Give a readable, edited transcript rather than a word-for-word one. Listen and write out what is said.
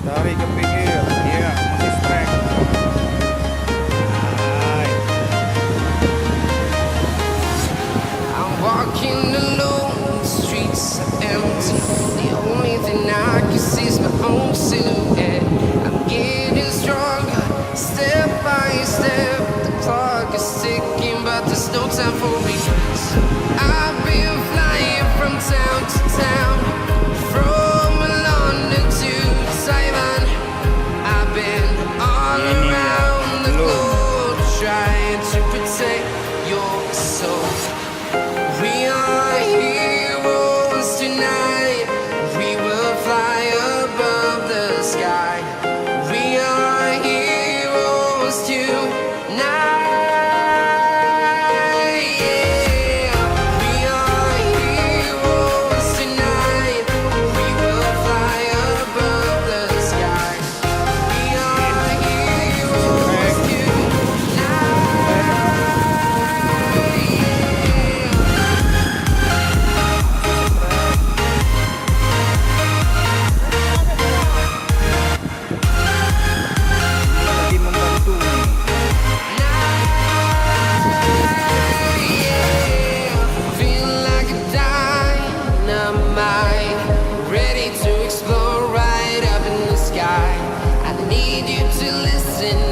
Dari ke pinggir. Iya, masih strike. Hai. I'm walking alone, the streets are empty. The only thing I can see is my own silhouette. I'm getting stronger, step by step. The clock is ticking, but there's no time for me. I've been flying from town to town, from London to Taiwan. I've been all around the globe, trying to protect your soul. We are heroes tonight. We will fly above the sky. We are heroes tonight. Yeah. We are heroes tonight. We will fly above the sky. We are heroes tonight. Lagi membantu nih. Feel like a dynamite, ready to explode right up in the sky. I need you to listen